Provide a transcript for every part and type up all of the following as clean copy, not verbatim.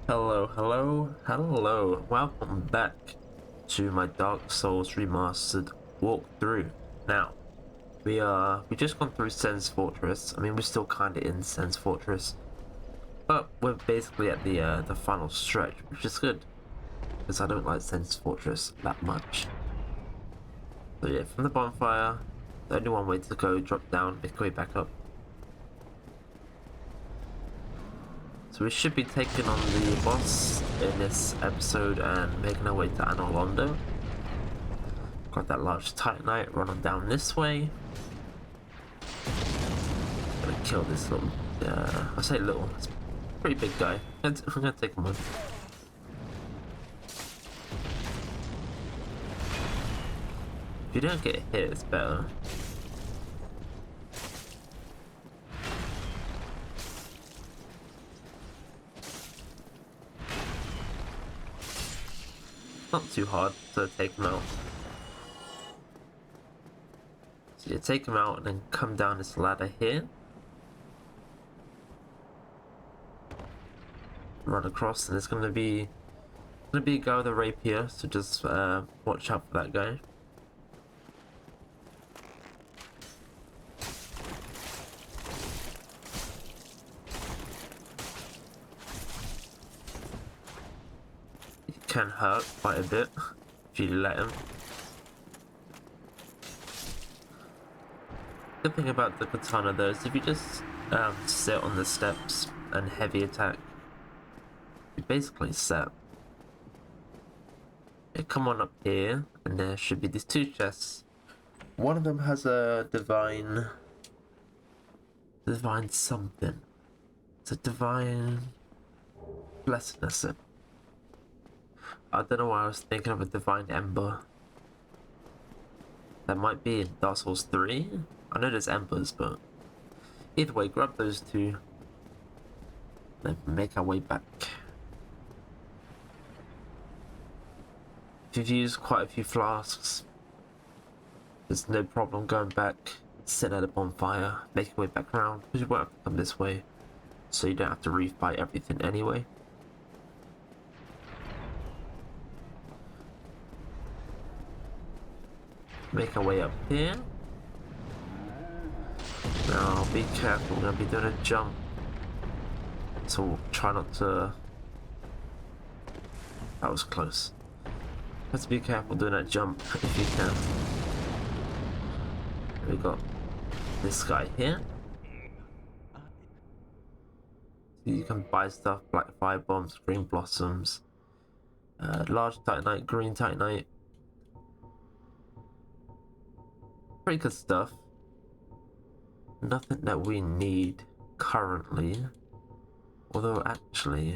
Hello, hello, hello. Welcome back to my Dark Souls Remastered walkthrough. Now, we just gone through Sen's Fortress. I mean, we're still kind of in Sen's Fortress, but we're basically at the final stretch, which is good because I don't like Sen's Fortress that much. So yeah, from the bonfire, the only one way to go, drop down, make our way back up. So we should be taking on the boss in this episode and making our way to Anor Londo. Got that large titanite, run on down this way. Gonna kill this little, I say little, it's a pretty big guy. I'm gonna take him on. If you don't get hit, it's better. Not too hard to take him out. So you take him out and then come down this ladder here. Run across, and there's gonna be a guy with a rapier, so just watch out for that guy. Can hurt quite a bit if you let him. Good thing about the katana though is if you just sit on the steps and heavy attack, you're basically set. You come on up here and there should be these two chests. One of them has a divine something. It's a divine blessedness. I don't know why I was thinking of a divine ember. That might be in Dark Souls 3. I know there's embers, but either way, grab those two. Then make our way back. If you've used quite a few flasks, there's no problem going back, sitting at a bonfire, making your way back around, because you won't have to come this way, so you don't have to refight everything anyway. Make our way up here. Now be careful, we're going to be doing a jump. So try not to... That was close. Have to be careful doing that jump if you can. We got this guy here. So you can buy stuff, black fire bombs, green blossoms, large titanite, green titanite. Pretty good stuff. Nothing that we need currently. Although actually...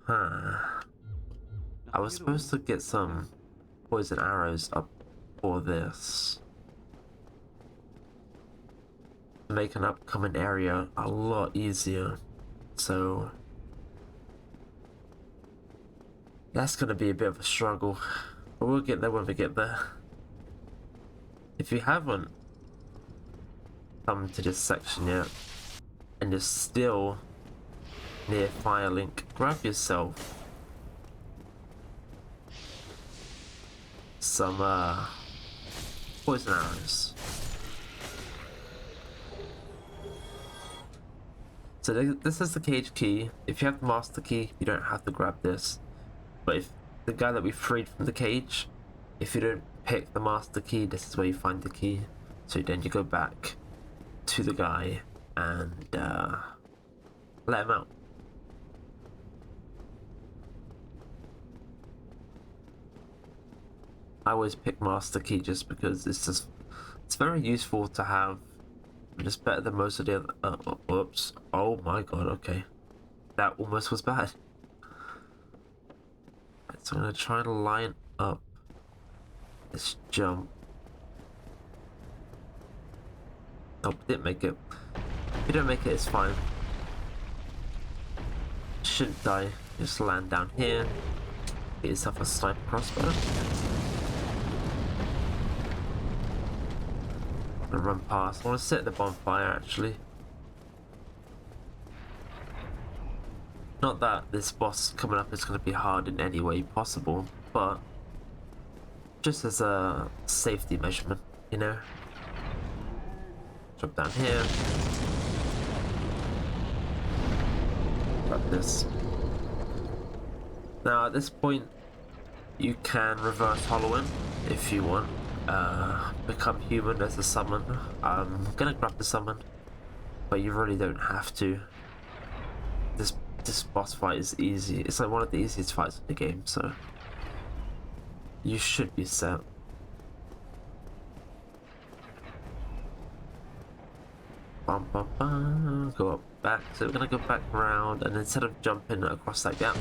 I was supposed to get some poison arrows up for this. To make an upcoming area a lot easier. So... that's gonna be a bit of a struggle. But we'll get there when we get there. If you haven't come to this section yet, and you're still near Firelink, grab yourself some poison arrows. So this is the cage key. If you have the master key, you don't have to grab this. But if the guy that we freed from the cage, if you don't pick the master key, this is where you find the key. So then you go back to the guy and let him out. I always pick master key just because it's very useful to have. It's better than most of the other. Oops! Oh my god! Okay, that almost was bad. So I'm gonna try to line up this jump. Oh, didn't make it. If you don't make it, it's fine. Shouldn't die. Just land down here. Get yourself a sniper crossbow. I'm gonna run past. I want to sit at the bonfire actually. Not that this boss coming up is going to be hard in any way possible, but just as a safety measurement, you know? Drop down here. Grab this. Now at this point, you can reverse hollow him if you want. Become human as a summon. I'm gonna grab the summon, but you really don't have to. This boss fight is easy. It's like one of the easiest fights in the game, so you should be set. Bum, bum, bum. Go up back. So we're gonna go back around, and instead of jumping across that gap,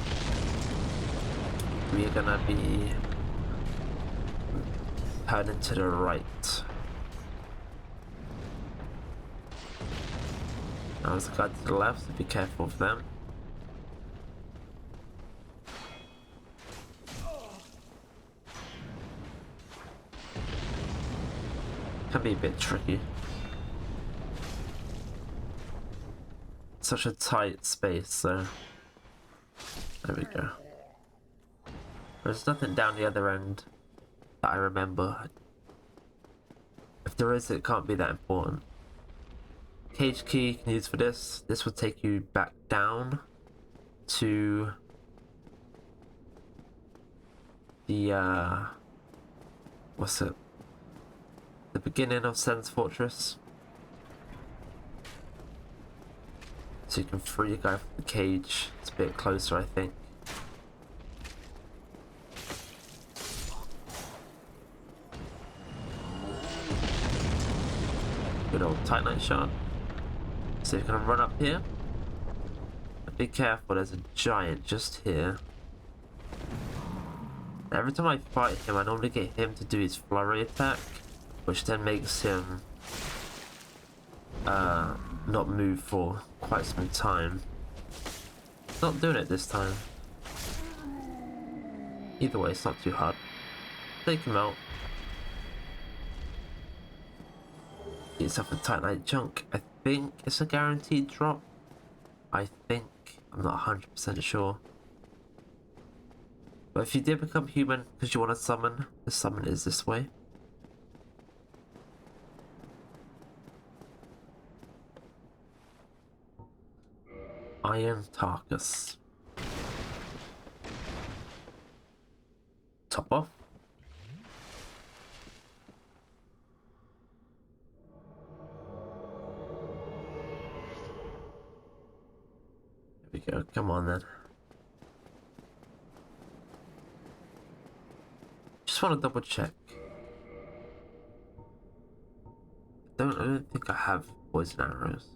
we're gonna be turning to the right. Now there's a guy to the left, so be careful of them. Can be a bit tricky. Such a tight space, so there we go. There's nothing down the other end that I remember. If there is, it can't be that important. Cage key you can use for this. This will take you back down to the what's it? The beginning of Sen's Fortress. So you can free the guy from the cage. It's a bit closer, I think. Good old Titanite shot. So you're gonna run up here. But be careful, there's a giant just here. Every time I fight him, I normally get him to do his flurry attack, which then makes him not move for quite some time. Not doing it this time. Either way, it's not too hard. Take him out. Get yourself a Titanite chunk. I think it's a guaranteed drop. I think. I'm not 100% sure. But if you did become human because you want to summon, the summon is this way. Iron Tarkus. Top off. There we go. Come on then. Just want to double check. I don't think I have poison arrows.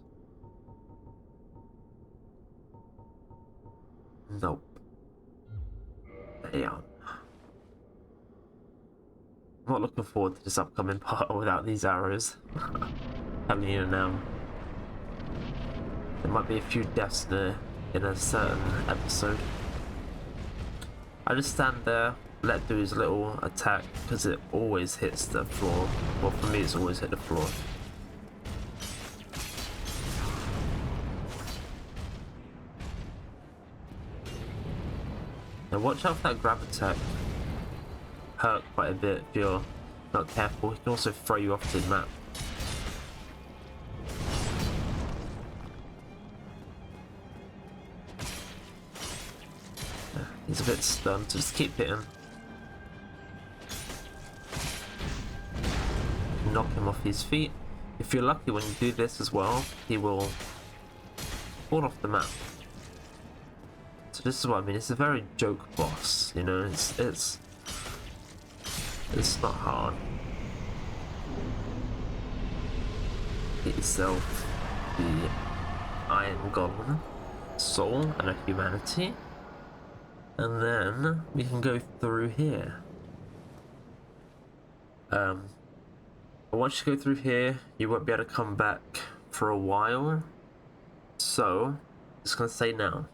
Nope. Damn. I'm not looking forward to this upcoming part without these arrows. Telling you now. There might be a few deaths in a certain episode. I just stand there, let do his little attack, because it always hits the floor. Well, for me it's always hit the floor. Now watch out for that grab attack. Hurt quite a bit if you're not careful. He can also throw you off the map. He's a bit stunned, so just keep hitting. Knock him off his feet. If you're lucky when you do this as well, he will fall off the map. So this is what I mean, it's a very joke boss, you know, it's not hard. Get yourself the Iron Golem, soul and a humanity. And then we can go through here. Once you go through here, you won't be able to come back for a while. So, just gonna say now,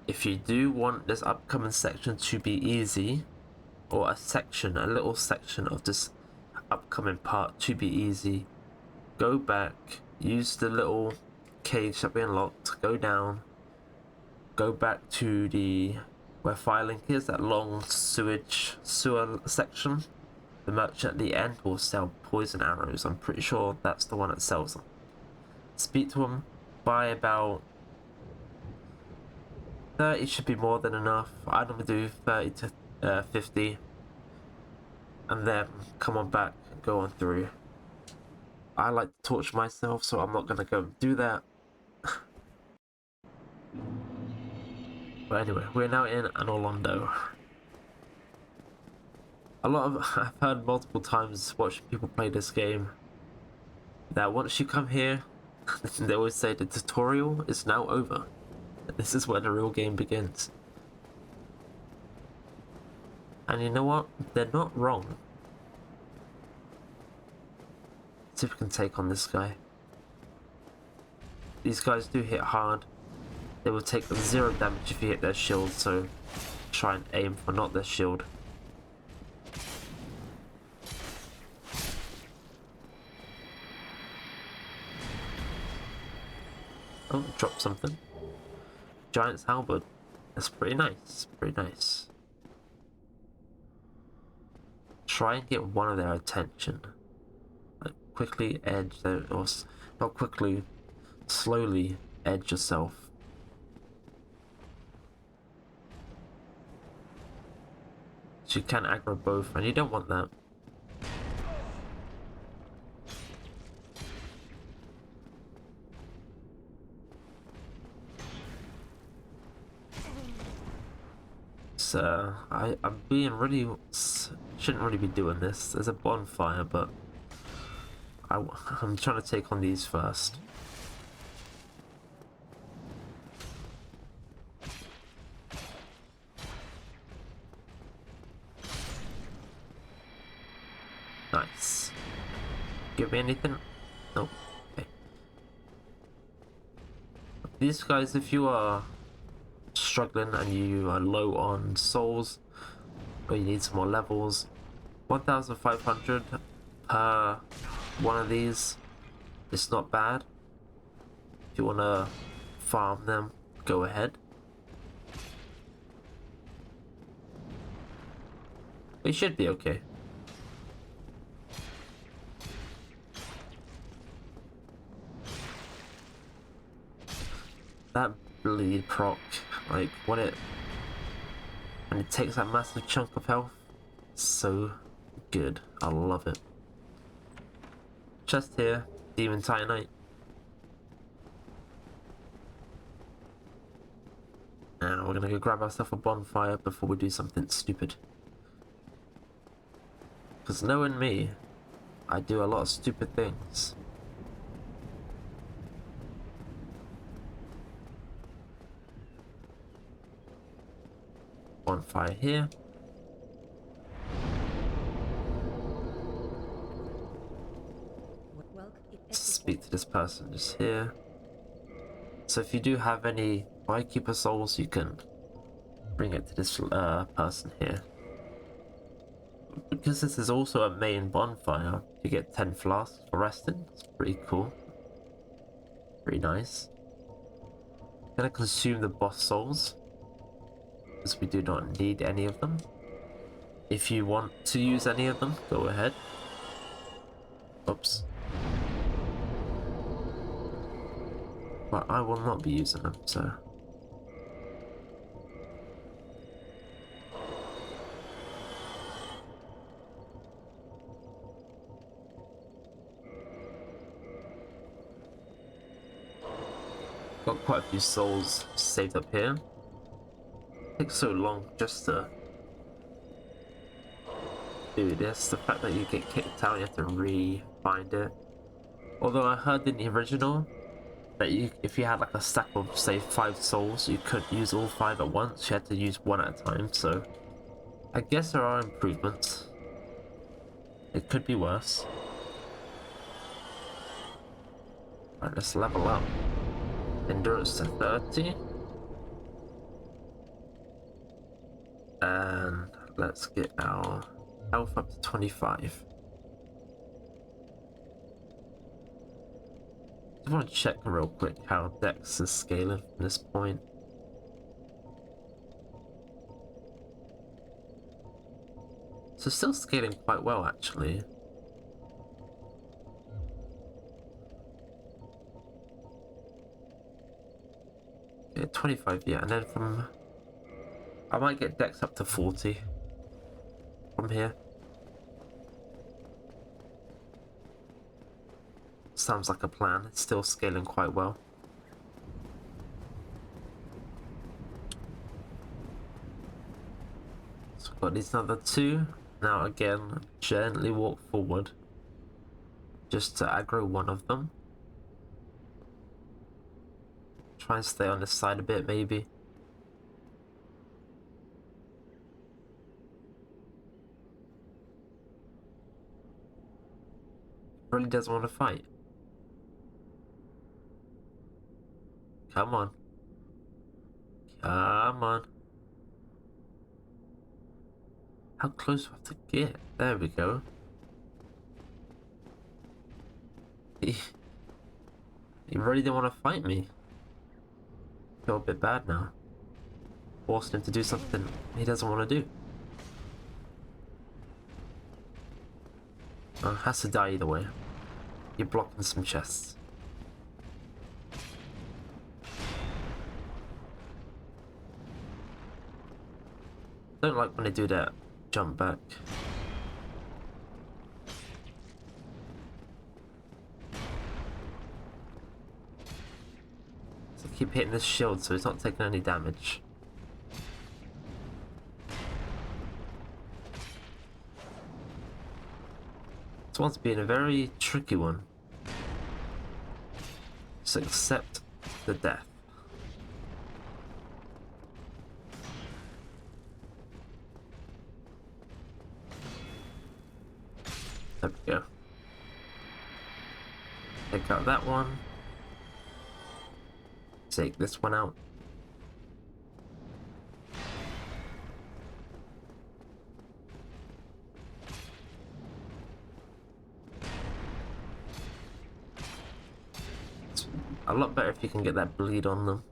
if you do want this upcoming section to be easy, or a little section of this upcoming part to be easy, go back, use the little cage that we unlocked, go down, go back to the where Firelink is, that long sewer section. The merchant at the end will sell poison arrows. I'm pretty sure that's the one that sells them. Speak to him, buy about 30 should be more than enough. I normally do 30 to 50. And then come on back and go on through. I like to torture myself, so I'm not going to go and do that. But anyway, we're now in Anor Londo. I've heard multiple times watching people play this game that once you come here, they always say the tutorial is now over. This is where the real game begins. And you know what? They're not wrong. Let's see if we can take on this guy. These guys do hit hard. They will take 0 damage if you hit their shield, so try and aim for not their shield. Oh, drop something. Giant's halberd. That's pretty nice. Pretty nice. Try and get one of their attention. Like quickly edge their, or not quickly, slowly edge yourself. So you can aggro both, and you don't want that. So I'm being really, shouldn't really be doing this. There's a bonfire, but I'm trying to take on these first. Nice. Give me anything? Nope. Okay. These guys, if you are struggling and you are low on souls, or you need some more levels, 1,500 per one of these. It's not bad. If you want to farm them, go ahead. It should be okay. That bleed proc, like when it takes that massive chunk of health, so good. I love it. Chest here, Demon Titanite. Now we're gonna go grab ourselves a bonfire before we do something stupid. Because knowing me, I do a lot of stupid things. Bonfire here. Speak to this person just here. So if you do have any Bykeeper souls, you can bring it to this person here. Because this is also a main bonfire, you get 10 flasks for resting. It's pretty cool. Pretty nice. Gonna consume the boss souls, because we do not need any of them. If you want to use any of them, go ahead. Oops. But I will not be using them, so... Got quite a few souls saved up here. It takes so long just to do this. The fact that you get kicked out, you have to re-find it. Although I heard in the original that if you had like a stack of say 5 souls, you could use all 5 at once. You had to use 1 at a time, so I guess there are improvements. It could be worse. Right, let's level up. Endurance to 30. And let's get our health up to 25. I want to check real quick how Dex is scaling from this point. So still scaling quite well, actually. Yeah, 25, yeah, and then from... I might get dex up to 40 from here. Sounds like a plan. It's still scaling quite well. So we've got these another two. Now again, gently walk forward. Just to aggro one of them. Try and stay on this side a bit, maybe. Really doesn't want to fight. Come on. Come on. How close do I have to get? There we go. He really didn't want to fight me. Feel a bit bad now. Forcing him to do something he doesn't want to do. Has to die either way. You're blocking some chests. Don't like when they do that jump back. So keep hitting this shield so he's not taking any damage. This one's being a very tricky one. So accept the death. There we go. Take out that one. Take this one out. It's a lot better if you can get that bleed on them.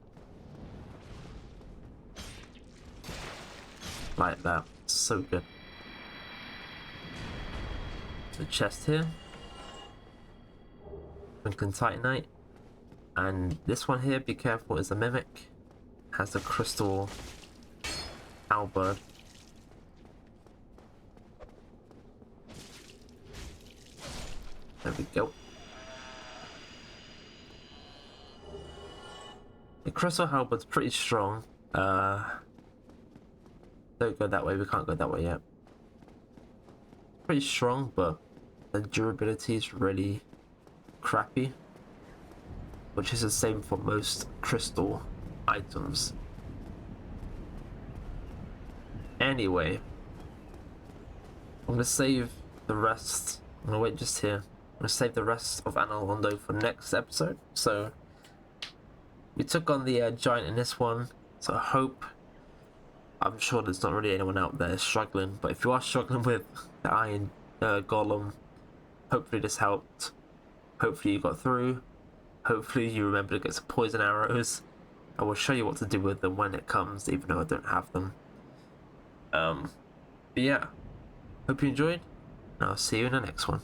Like that. So good. The chest here. Twinkling Titanite. And this one here, be careful, is a mimic. Has the crystal halberd. There we go. The crystal halberd's pretty strong. Don't go that way, we can't go that way yet. Pretty strong, but the durability is really crappy, which is the same for most crystal items. Anyway, I'm gonna save the rest. I'm gonna wait just here. I'm gonna save the rest of Anor Londo for next episode. So we took on the giant in this one, so I hope. I'm sure there's not really anyone out there struggling, but if you are struggling with the Iron Golem, hopefully this helped. Hopefully you got through. Hopefully you remember to get some poison arrows. I will show you what to do with them when it comes, even though I don't have them. But yeah, hope you enjoyed, and I'll see you in the next one.